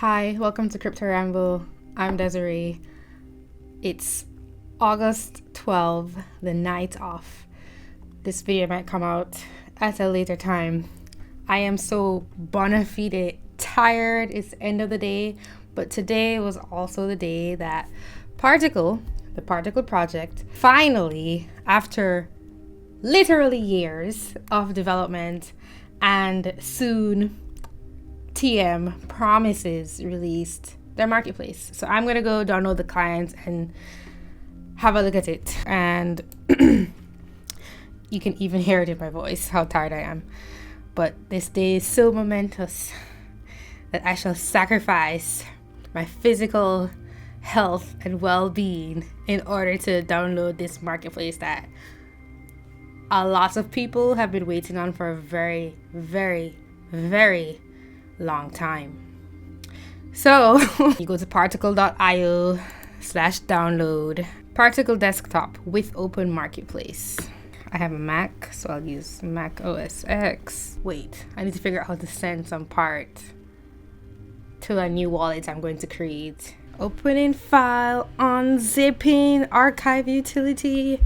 Hi, welcome to Crypto Ramble. I'm Desiree. It's August 12th, the night of. This video might come out at a later time. I am so bona fide tired. It's the end of the day, but today was also the day that Particl, the Particl project, finally, after literally years of development and soon TM promises, released their marketplace. So I'm gonna go download the client and have a look at it, and you can even hear it in my voice how tired I am. But this day is so momentous that I shall sacrifice my physical health and well-being in order to download this marketplace that a lot of people have been waiting on for a very, very, very long time. So you go to particl.io/download Particl desktop with Open Marketplace. I have a Mac, so I'll use Mac OS X. Wait, I need to figure out how to send some part to a new wallet I'm going to create. Opening file, unzipping, archive utility.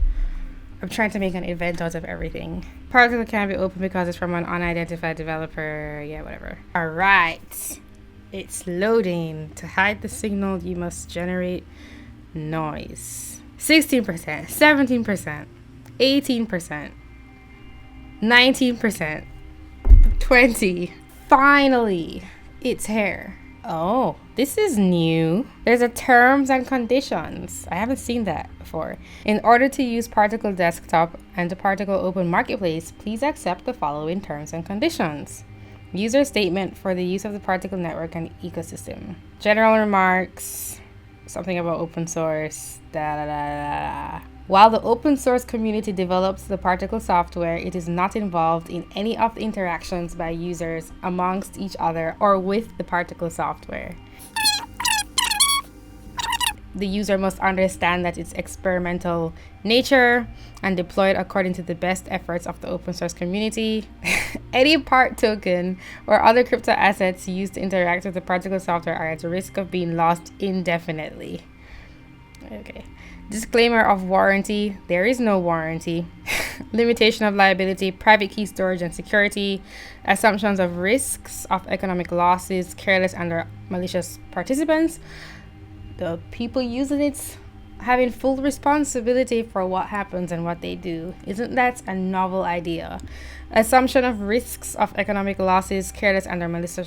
I'm trying to make an event out of everything. Particl can't be open because it's from an unidentified developer. Yeah, whatever. All right. It's loading. To hide the signal, you must generate noise. 16%, 17%, 18%, 19%, 20%. Finally, it's here. Oh, this is new. There's a terms and conditions. I haven't seen that before. In order to use Particl Desktop and the Particl Open Marketplace, please accept the following terms and conditions. User statement for the use of the Particl network and ecosystem. General remarks, something about open source, While the open source community develops the Particl software, it is not involved in any of the interactions by users amongst each other or with the Particl software. The user must understand that its experimental nature and deploy it according to the best efforts of the open source community. Any part token or other crypto assets used to interact with the Particl software are at risk of being lost indefinitely. Okay. Disclaimer of warranty. There is no warranty. Limitation of liability, private key storage and security, assumptions of risks of economic losses, careless and malicious participants. The people using it having full responsibility for what happens and what they do. Isn't that a novel idea? Assumption of risks of economic losses, careless and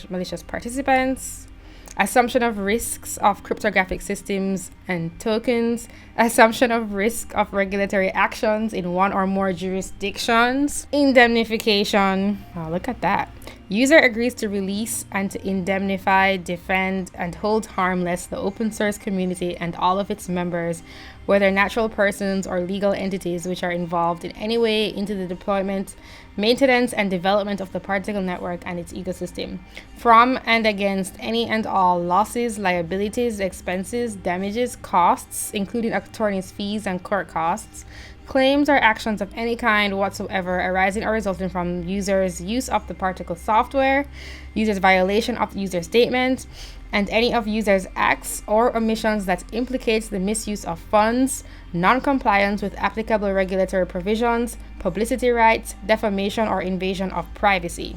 malicious participants. Assumption of risks of cryptographic systems and tokens. Assumption of risk of regulatory actions in one or more jurisdictions. Indemnification. Oh, look at that. User agrees to release and to indemnify, defend, and hold harmless the open source community and all of its members, whether natural persons or legal entities which are involved in any way into the deployment, maintenance, and development of the Particl network and its ecosystem, from and against any and all losses, liabilities, expenses, damages, costs, including attorney's fees and court costs, claims or actions of any kind whatsoever arising or resulting from users' use of the Particl software, users' violation of the user statement, and any of users' acts or omissions that implicates the misuse of funds, non-compliance with applicable regulatory provisions, publicity rights, defamation, or invasion of privacy.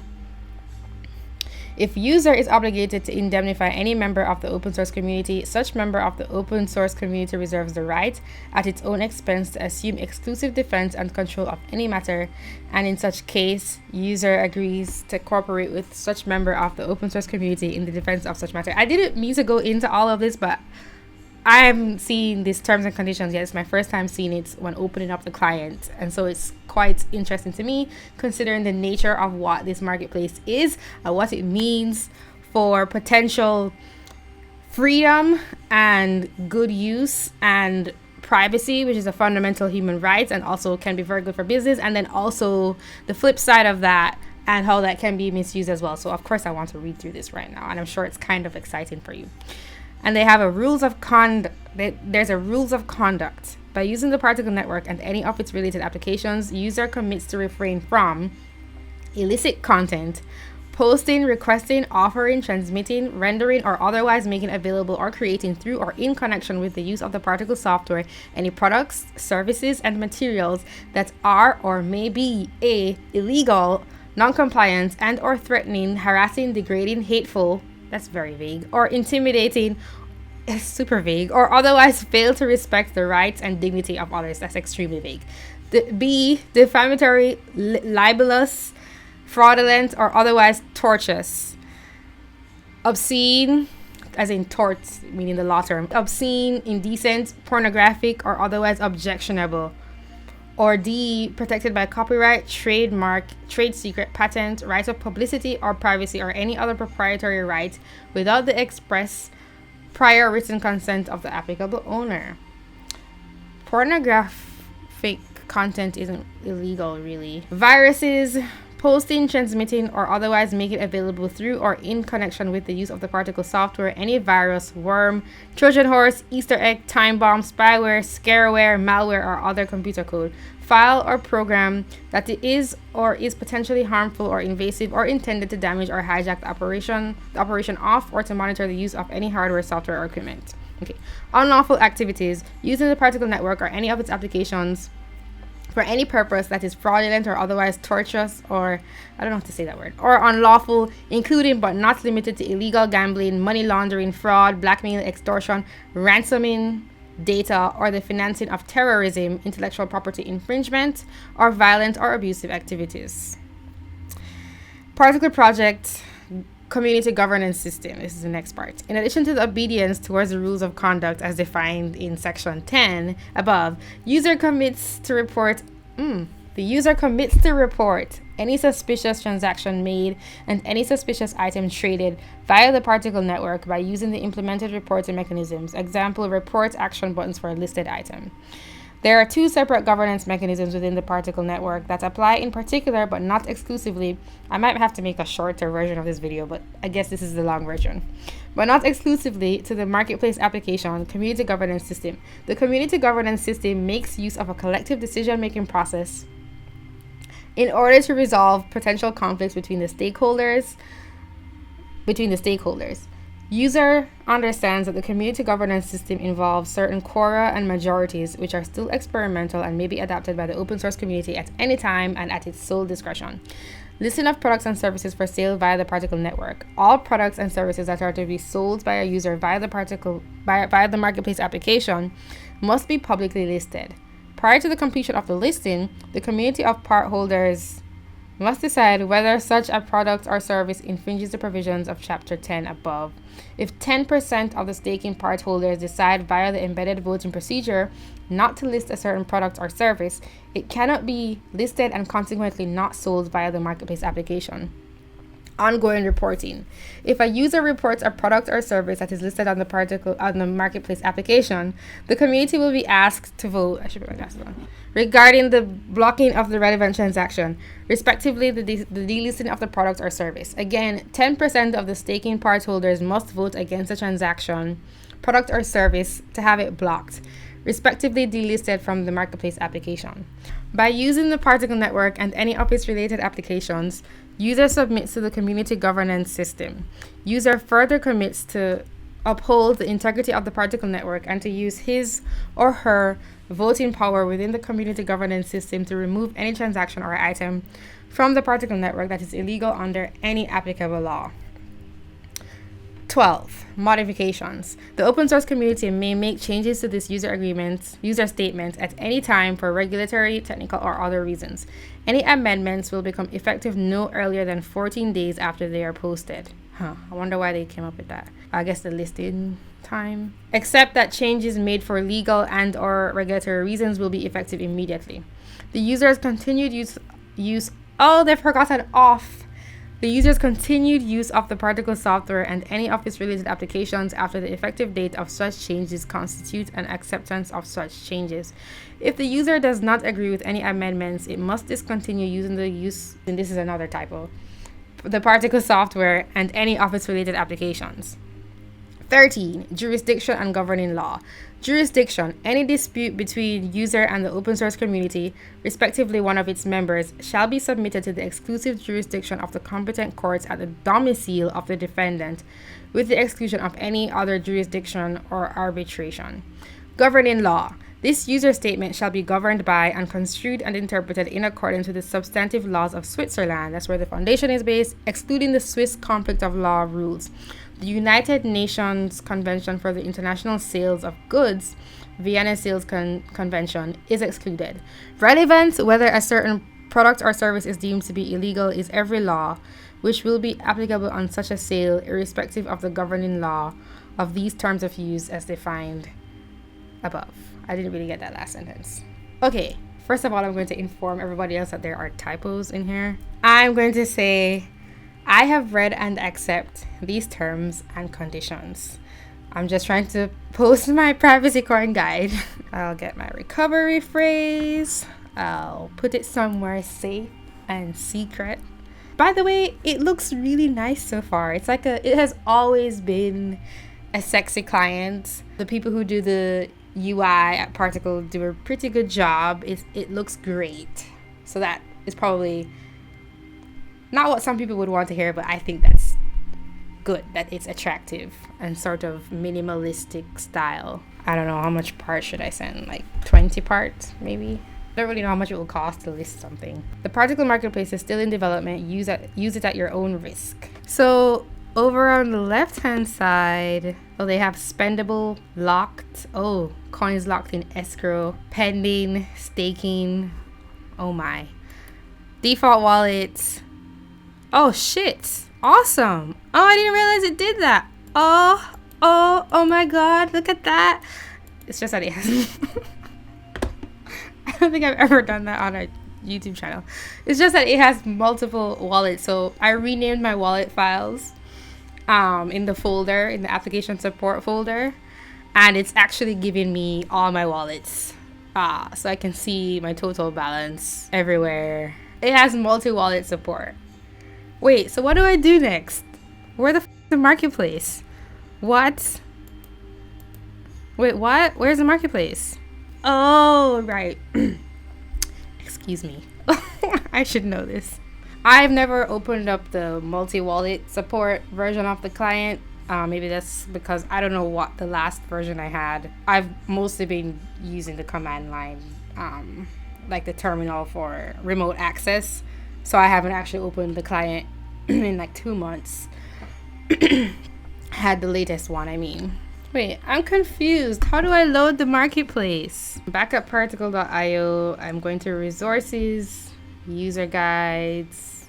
If user is obligated to indemnify any member of the open source community, such member of the open source community reserves the right, at its own expense, to assume exclusive defense and control of any matter, and in such case, user agrees to cooperate with such member of the open source community in the defense of such matter. I didn't mean to go into all of this, but I'm seeing these terms and conditions. It's my first time seeing it when opening up the client, and so it's quite interesting to me considering the nature of what this marketplace is and what it means for potential freedom and good use and privacy, which is a fundamental human right and also can be very good for business, and then also the flip side of that and how that can be misused as well. So of course I want to read through this right now, and I'm sure it's kind of exciting for you. And they have a rules of conduct. There's a rules of conduct. By using the Particl network and any of its related applications, user commits to refrain from illicit content posting, requesting, offering, transmitting, rendering, or otherwise making available or creating through or in connection with the use of the Particl software any products, services, and materials that are or may be a. illegal, non-compliant, and or threatening, harassing, degrading, hateful, that's very vague, or intimidating, super vague, or otherwise fail to respect the rights and dignity of others, that's extremely vague. B. Defamatory, libelous, fraudulent, or otherwise tortious. Obscene, as in torts, meaning the law term. Obscene, indecent, pornographic, or otherwise objectionable. Or D. Protected by copyright, trademark, trade secret, patent, right of publicity or privacy, or any other proprietary right without the express prior written consent of the applicable owner. Pornographic content isn't illegal, really. Viruses, posting, transmitting, or otherwise making available through or in connection with the use of the Particl software any virus, worm, Trojan horse, Easter egg, time bomb, spyware, scareware, malware, or other computer code, file, or program that is or is potentially harmful or invasive or intended to damage or hijack the operation of or to monitor the use of any hardware, software, or equipment. Okay. Unlawful activities using the Particl network or any of its applications for any purpose that is fraudulent or otherwise tortious, or I don't know how to say that word, or unlawful, including but not limited to illegal gambling, money laundering, fraud, blackmail, extortion, ransoming data, or the financing of terrorism, intellectual property infringement, or violent or abusive activities. Particl project community governance system. This is the next part. In addition to the obedience towards the rules of conduct as defined in section 10 above, the user commits to report any suspicious transaction made and any suspicious item traded via the Particl network by using the implemented reporting mechanisms. Example, report action buttons for a listed item. There are two separate governance mechanisms within the Particl network that apply in particular but not exclusively. I might have to make a shorter version of this video, but I guess this is the long version. But not exclusively to the marketplace application community governance system. The community governance system makes use of a collective decision-making process in order to resolve potential conflicts between the stakeholders. User understands that the community governance system involves certain quora and majorities which are still experimental and may be adapted by the open source community at any time and at its sole discretion. Listing of products and services for sale via the Particl network. All products and services that are to be sold by a user via the marketplace application must be publicly listed. Prior to the completion of the listing, the community of part holders must decide whether such a product or service infringes the provisions of Chapter 10 above. If 10% of the staking part holders decide via the embedded voting procedure not to list a certain product or service, it cannot be listed and consequently not sold via the marketplace application. Ongoing reporting. If a user reports a product or service that is listed on the marketplace application, the community will be asked to vote. I should put my glasses on. Regarding the blocking of the relevant transaction, respectively the delisting of the product or service. Again, 10% of the staking part holders must vote against the transaction, product or service to have it blocked, respectively delisted from the marketplace application. By using the Particl network and any of its related applications, user submits to the community governance system. User further commits to uphold the integrity of the Particl network and to use his or her voting power within the community governance system to remove any transaction or item from the Particl network that is illegal under any applicable law. 12. Modifications. The open source community may make changes to this user statement at any time for regulatory, technical, or other reasons. Any amendments will become effective no earlier than 14 days after they are posted. I wonder why they came up with that. I guess the listing time. Except that changes made for legal and or regulatory reasons will be effective immediately. The user's continued use The user's continued use of the Particl software and any of its related applications after the effective date of such changes constitute an acceptance of such changes. If the user does not agree with any amendments, it must discontinue using and this is another typo, the Particl software and any of its related applications. 13. Jurisdiction and governing law. Jurisdiction. Any dispute between user and the open source community, respectively one of its members, shall be submitted to the exclusive jurisdiction of the competent courts at the domicile of the defendant, with the exclusion of any other jurisdiction or arbitration. Governing law. This user statement shall be governed by and construed and interpreted in accordance with the substantive laws of Switzerland, that's where the foundation is based, excluding the Swiss conflict of law rules. The United Nations Convention for the International Sales of Goods, Vienna Sales Convention, is excluded. Relevant, whether a certain product or service is deemed to be illegal, is every law which will be applicable on such a sale, irrespective of the governing law of these terms of use as defined above. I didn't really get that last sentence. Okay, first of all, I'm going to inform everybody else that there are typos in here. I'm going to say, I have read and accept these terms and conditions. I'm just trying to post my privacy coin guide. I'll get my recovery phrase. I'll put it somewhere safe and secret. By the way, it looks really nice so far. It's like it has always been a sexy client. The people who do the UI at Particl do a pretty good job. It looks great. So that is probably not what some people would want to hear, but I think that's good, that it's attractive and sort of minimalistic style. I don't know how much parts should I send, like 20 parts maybe? I don't really know how much it will cost to list something. The Particl Marketplace is still in development. Use it at your own risk. So over on the left hand side, they have spendable, locked. Coins locked in escrow, pending, staking. Oh my. Default wallets. Oh shit. Awesome. Oh, I didn't realize it did that. Oh my god. Look at that. It's just that it has I don't think I've ever done that on a YouTube channel. It's just that it has multiple wallets. So I renamed my wallet files in the folder, in the application support folder, and it's actually giving me all my wallets. So I can see my total balance everywhere. It has multi-wallet support. Wait, so what do I do next? Where the f is the marketplace? What? Wait, what? Where's the marketplace? Oh, right. Excuse me. I should know this. I've never opened up the multi-wallet support version of the client. Maybe that's because I don't know what the last version I had. I've mostly been using the command line, like the terminal for remote access. So I haven't actually opened the client in like 2 months. Had the latest one, I mean. Wait, I'm confused. How do I load the marketplace? Back at particl.io, I'm going to resources, user guides,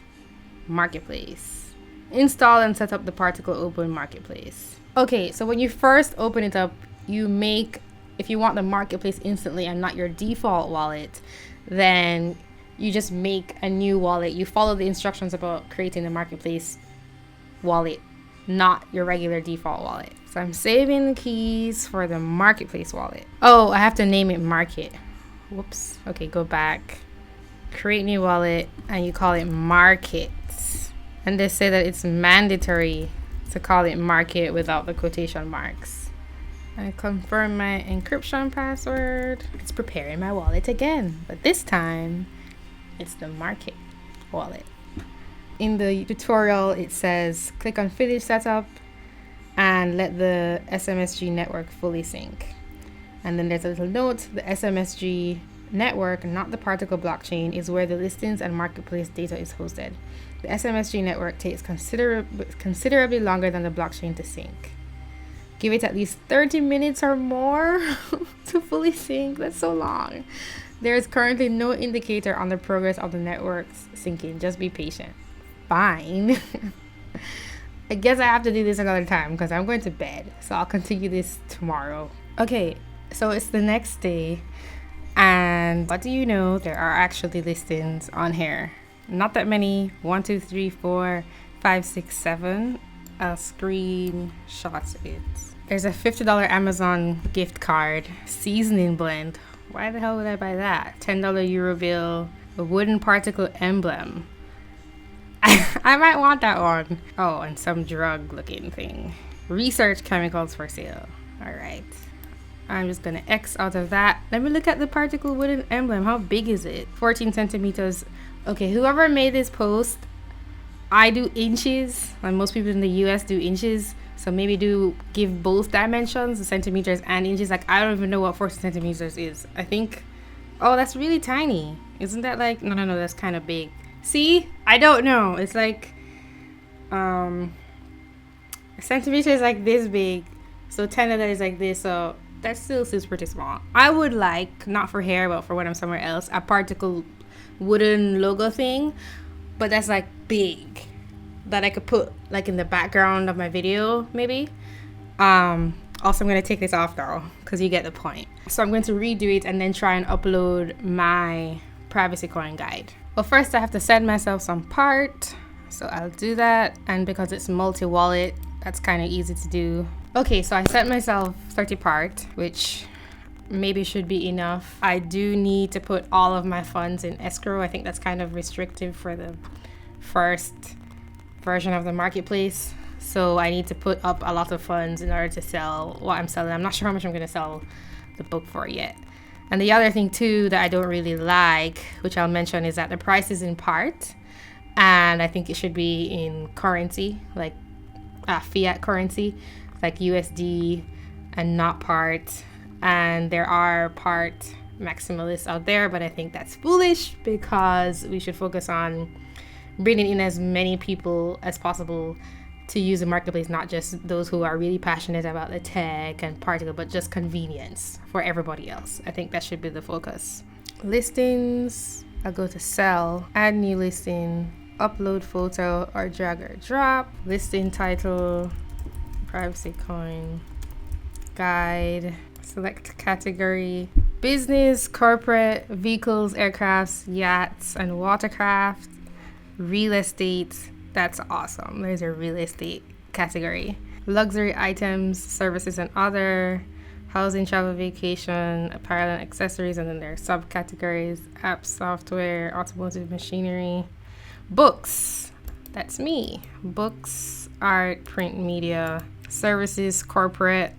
marketplace. Install and set up the Particl Open Marketplace. Okay, so when you first open it up, you make, if you want the marketplace instantly and not your default wallet, then you just make a new wallet. You follow the instructions about creating the marketplace wallet, not your regular default wallet. So I'm saving the keys for the marketplace wallet. Oh, I have to name it market. Whoops. Okay, go back. Create new wallet, and you call it market. And they say that it's mandatory to call it market without the quotation marks. I confirm my encryption password. It's preparing my wallet again, but this time it's the market wallet. In the tutorial, it says click on finish setup and let the SMSG network fully sync. And then there's a little note: the SMSG network, not the Particl blockchain, is where the listings and marketplace data is hosted. The SMSG network takes considerably longer than the blockchain to sync. Give it at least 30 minutes or more to fully sync. That's so long. There is currently no indicator on the progress of the network's syncing. Just be patient. Fine. I guess I have to do this another time because I'm going to bed. So I'll continue this tomorrow. Okay, so it's the next day. And what do you know? There are actually listings on here. Not that many. 1, 2, 3, 4, 5, 6, 7. I'll screenshot it. There's a $50 Amazon gift card. Seasoning blend. Why the hell would I buy that? $10 euro bill. A wooden Particl emblem. I might want that one. Oh, and some drug looking thing. Research chemicals for sale. All right. I'm just gonna X out of that. Let me look at the particle wooden emblem. How big is it? 14 centimeters. Okay, whoever made this post, I do inches, and most people in the US do inches. So maybe do give both dimensions, the centimeters and inches. Like, I don't even know what 14 centimeters is. I think, oh, that's really tiny. Isn't that like, no, that's kind of big. See, I don't know. It's like, a centimeter is like this big. So 10 of that is like this. So that still seems pretty small. I would like, not for hair, but for when I'm somewhere else, a Particl wooden logo thing. But that's like big. That I could put like in the background of my video, maybe. Also, I'm going to take this off though, because you get the point. So I'm going to redo it and then try and upload my privacy coin guide. Well, first I have to send myself some part. So I'll do that. And because it's multi-wallet, that's kind of easy to do. Okay, so I sent myself 30 part, which maybe should be enough. I do need to put all of my funds in escrow. I think that's kind of restrictive for the first version of the marketplace. So I need to put up a lot of funds in order to sell what I'm selling. I'm not sure how much I'm going to sell the book for yet. And the other thing too that I don't really like, which I'll mention, is that the price is in part. And I think it should be in currency, like fiat currency, like USD, and not part. And there are part maximalists out there, but I think that's foolish because we should focus on bringing in as many people as possible to use the marketplace, not just those who are really passionate about the tech and Particl, but just convenience for everybody else. I think that should be the focus. Listings, I'll go to sell, add new listing, upload photo or drag or drop, listing title, privacy coin, guide, select category, business, corporate, vehicles, aircrafts, yachts, and watercraft, real estate. That's awesome. There's a real estate category. Luxury items, services and other, housing, travel, vacation, apparel and accessories, and then there are subcategories, apps, software, automotive machinery, books. That's me. Books, art, print media, services, corporate.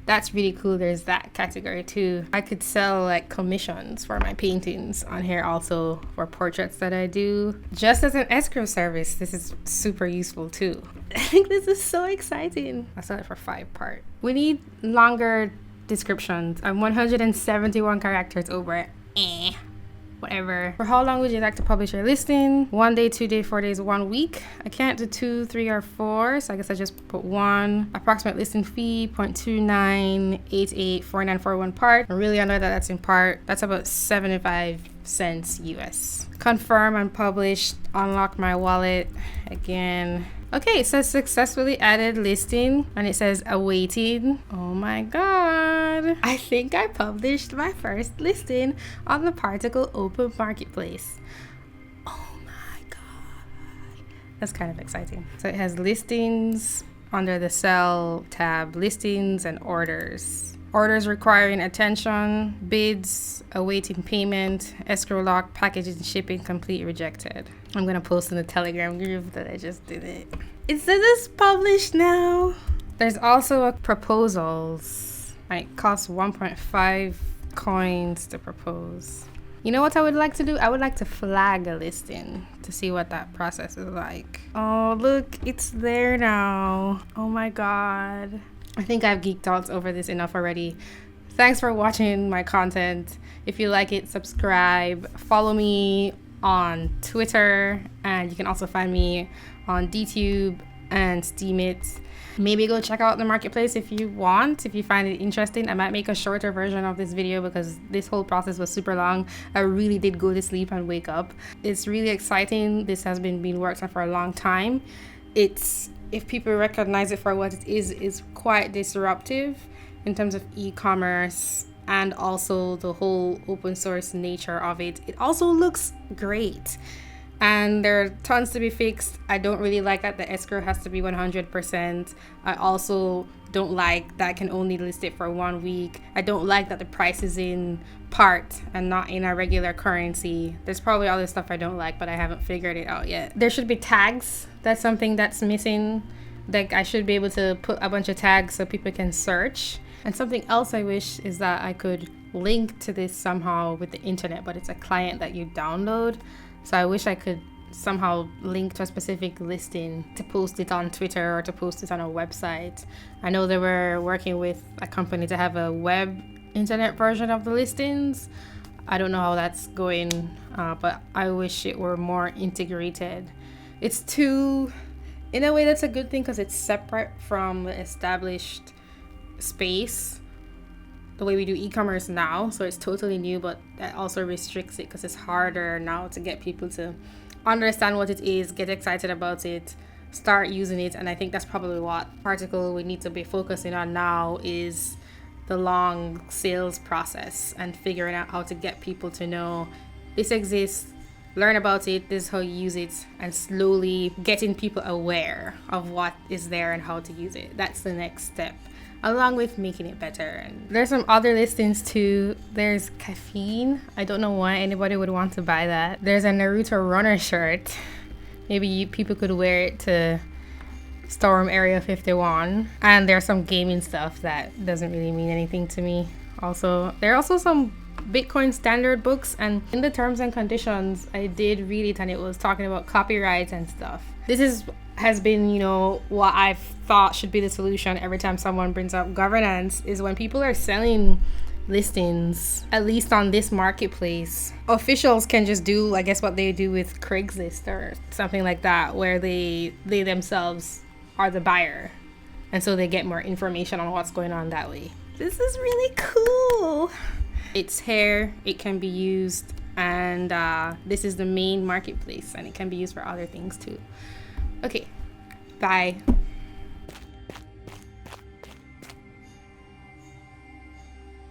That's really cool. There's that category too. I could sell like commissions for my paintings on here, also for portraits that I do, just as an escrow service. This is super useful too. I think this is so exciting. I'll sell it for 5 part. We need longer descriptions. I'm 171 characters over. Whatever. For how long would you like to publish your listing? 1 day, 2 days, 4 days, 1 week. I can't do 2, 3, or 4, so I guess I just put 1. Approximate listing fee 0.29884941 part. I'm really annoyed that that's in part. That's about 75 cents US. Confirm and publish. Unlock my wallet again. Okay, it says successfully added listing and it says awaiting. Oh my god. I think I published my first listing on the Particl Open Marketplace. Oh my god. That's kind of exciting. So it has listings under the sell tab, listings and orders. Orders requiring attention, bids, awaiting payment, escrow lock, packaging, shipping, complete, rejected. I'm gonna post in the Telegram group that I just did it. It says it's published now. There's also a proposals. It costs 1.5 coins to propose. You know what I would like to do? I would like to flag a listing to see what that process is like. Oh, look, it's there now. Oh my god. I think I've geeked out over this enough already. Thanks for watching my content. If you like it, subscribe. Follow me on Twitter, and you can also find me on DTube and Steemit. Maybe go check out the marketplace if you want, if you find it interesting. I might make a shorter version of this video because this whole process was super long. I really did go to sleep and wake up. It's really exciting. This has been being worked on for a long time. If people recognize it for what it is quite disruptive in terms of e-commerce and also the whole open source nature of it. It also looks great. And there are tons to be fixed. I don't really like that the escrow has to be 100%. I also don't like that I can only list it for 1 week. I don't like that the price is in part and not in a regular currency. There's probably other stuff I don't like, but I haven't figured it out yet. There should be tags. That's something that's missing Like, I should be able to put a bunch of tags so people can search. And something else I wish is that I could link to this somehow with the internet, but it's a client that you download. So I wish I could somehow link to a specific listing to post it on Twitter or to post it on a website. I know they were working with a company to have a web internet version of the listings. I don't know how that's going, but I wish it were more integrated. It's too, in a way that's a good thing because it's separate from the established space, the way we do e-commerce now. So it's totally new, but that also restricts it because it's harder now to get people to understand what it is, get excited about it, start using it. And I think that's probably what Particl we need to be focusing on now, is the long sales process and figuring out how to get people to know this exists, learn about it, this is how you use it, and slowly getting people aware of what is there and how to use it. That's the next step, along with making it better. And there's some other listings too. There's caffeine. I don't know why anybody would want to buy that. There's a Naruto runner shirt. Maybe people could wear it to storm Area 51. And there's some gaming stuff that doesn't really mean anything to me. Also, there are also some Bitcoin standard books, and in the terms and conditions I did read it, and it was talking about copyright and stuff. This has been, you know, what I've thought should be the solution every time someone brings up governance, is when people are selling listings, at least on this marketplace, officials can just do, I guess, what they do with Craigslist or something like that, where they themselves are the buyer, and so they get more information on what's going on that way. This is really cool. It's here, it can be used, and this is the main marketplace, and it can be used for other things too. Okay, bye.